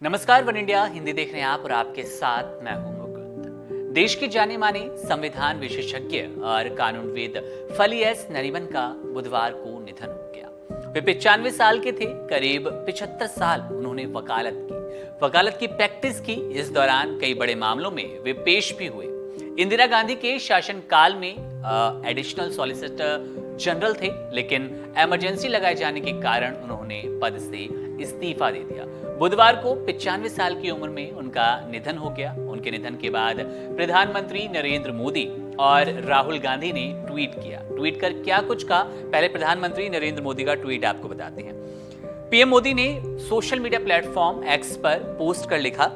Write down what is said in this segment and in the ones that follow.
नमस्कार, one India Hindi देख रहे हैं आप और आपके साथ मैं हूं मुकुंद। देश के जाने माने संविधान विशेषज्ञ और कानूनविद फली एस नरीमन का बुधवार को निधन हो गया। वे 95 साल के थे। करीब 75 साल उन्होंने वकालत की प्रैक्टिस की। इस दौरान कई बड़े मामलों में वे पेश भी हुए। इंदिरा गांधी के शासनकाल में एडिशनल सॉलिसिटर जनरल थे, लेकिन इमरजेंसी लगाए जाने के कारण उन्होंने पद से इस्तीफा दे दिया। बुधवार को 95 साल की उम्र में उनका निधन हो गया। उनके निधन के बाद प्रधानमंत्री नरेंद्र मोदी और राहुल गांधी ने ट्वीट कर क्या कुछ कहा, पहले प्रधानमंत्री नरेंद्र मोदी का ट्वीट आपको बताते हैं। पीएम मोदी ने सोशल मीडिया प्लेटफॉर्म एक्स पर पोस्ट कर लिखा,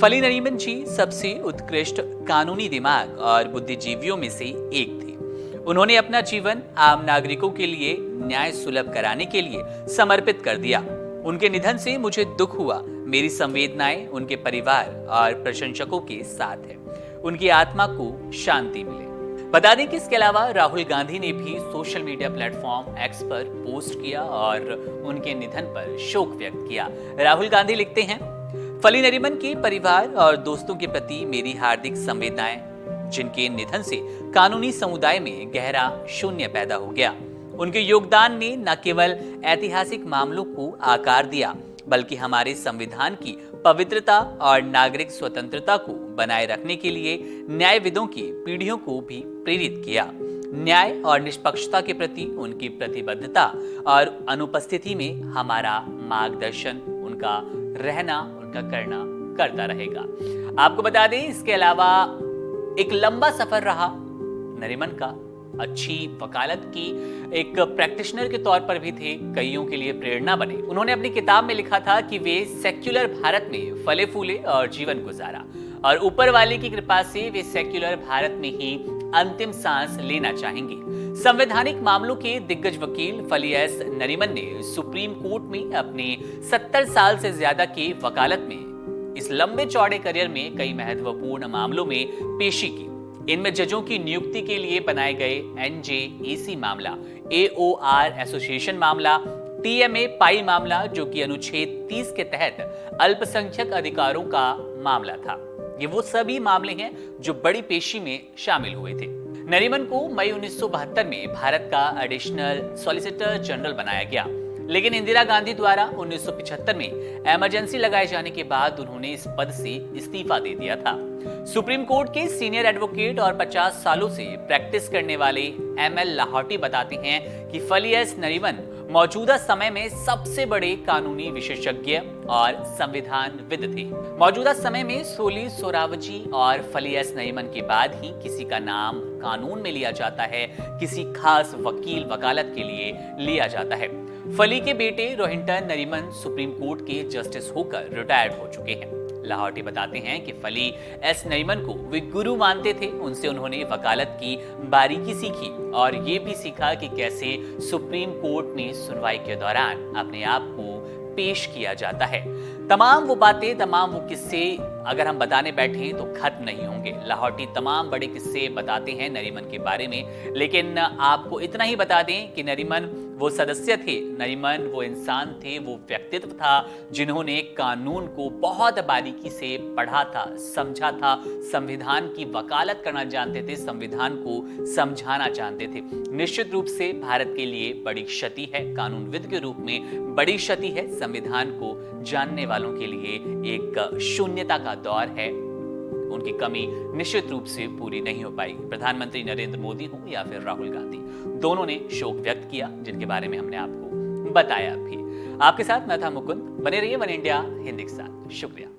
फली नरीमन जी सबसे उत्कृष्ट कानूनी दिमाग और बुद्धिजीवियों में से एक थे। उन्होंने अपना जीवन आम नागरिकों के लिए न्याय सुलभ कराने के लिए समर्पित कर दिया। उनके निधन से मुझे दुख हुआ। मेरी संवेदनाएं उनके परिवार और प्रशंसकों के साथ है। उनकी आत्मा को शांति मिले। बता दें कि इसके अलावा राहुल गांधी ने भी सोशल मीडिया प्लेटफॉर्म एक्स पर पोस्ट किया और उनके निधन पर शोक व्यक्त किया। राहुल गांधी लिखते हैं, फली नरीमन के परिवार और दोस्तों के प्रति मेरी हार्दिक संवेदनाएं, जिनके निधन से कानूनी समुदाय में गहरा शून्य पैदा हो गया। उनके योगदान ने न केवल ऐतिहासिक मामलों को आकार दिया, बल्कि हमारे संविधान की पवित्रता और नागरिक स्वतंत्रता को बनाए रखने के लिए न्यायविदों की पीढ़ियों को भी प्रेरित किया। न्याय और निष्पक्षता के प्रति उनकी प्रतिबद्धता और अनुपस्थिति में हमारा मार्गदर्शन, उनका रहना, उनका करना करता रहेगा। आपको बता दें, इसके अलावा एक लंबा सफर रहा नरीमन का। अच्छी वकालत की एक प्रैक्टिशनर के तौर पर भी थे, कईयों के लिए प्रेरणा बने। उन्होंने अपनी किताब में लिखा था कि वे सेक्युलर भारत में फले फूले और जीवन गुजारा, और ऊपर वाले की कृपा से वे सेक्युलर भारत में ही अंतिम सांस लेना चाहेंगे। संवैधानिक मामलों के दिग्गज वकील फली एस नरीमन ने सुप्रीम कोर्ट में अपने 70 साल से ज्यादा की वकालत में इस लंबे चौड़े करियर में कई महत्वपूर्ण मामलों में पेशी की। इनमें जजों की नियुक्ति के लिए बनाए गए एनजेएसी मामला, एओआर एसोसिएशन मामला, टीएमए पाई मामला, जो कि अनुच्छेद 30 के तहत अल्पसंख्यक अधिकारों का मामला था। ये वो सभी मामले हैं जो बड़ी पेशी में शामिल हुए थे। नरीमन को मई 1972 में भारत का एडिशनल सॉलिसिटर जनरल बनाया गया, लेकिन इंदिरा गांधी द्वारा 1975 में इमरजेंसी लगाए जाने के बाद उन्होंने इस पद से इस्तीफा दे दिया था। सुप्रीम कोर्ट के सीनियर एडवोकेट और 50 सालों से प्रैक्टिस करने वाले एमएल लाहौटी बताते हैं कि फली एस नरीमन मौजूदा समय में सबसे बड़े कानूनी विशेषज्ञ और संविधानविद थे। मौजूदा समय में सोली सोरावजी और फली एस नरीमन के बाद ही किसी का नाम कानून में लिया जाता है, किसी खास वकील वकालत के लिए लिया जाता है। फली के बेटे रोहिंटन नरीमन सुप्रीम कोर्ट के जस्टिस होकर रिटायर्ड हो चुके हैं। लाहौटी बताते हैं कि फली एस नरीमन को वे गुरु मानते थे। उनसे उन्होंने वकालत की बारीकी सीखी और ये भी सीखा कि कैसे सुप्रीम कोर्ट में सुनवाई के दौरान अपने आप को पेश किया जाता है। तमाम वो बातें, तमाम वो किस्से अगर हम बताने बैठे तो खत्म नहीं होंगे। लाहौटी तमाम बड़े किस्से बताते हैं नरीमन के बारे में, लेकिन आपको इतना ही बता दें कि नरीमन वो सदस्य थे, नरीमन वो इंसान थे, वो व्यक्तित्व था जिन्होंने कानून को बहुत बारीकी से पढ़ा था, समझा था, संविधान की वकालत करना जानते थे, संविधान को समझाना जानते थे। निश्चित रूप से भारत के लिए बड़ी क्षति है, कानूनविद के रूप में बड़ी क्षति है। संविधान को जानने वालों के लिए एक शून्यता का दौर है। उनकी कमी निश्चित रूप से पूरी नहीं हो पाई। प्रधानमंत्री नरेंद्र मोदी हो या फिर राहुल गांधी, दोनों ने शोक व्यक्त किया, जिनके बारे में हमने आपको बताया भी। आपके साथ मैं था मुकुंद। बने रहिए वन इंडिया हिंदी के साथ। शुक्रिया।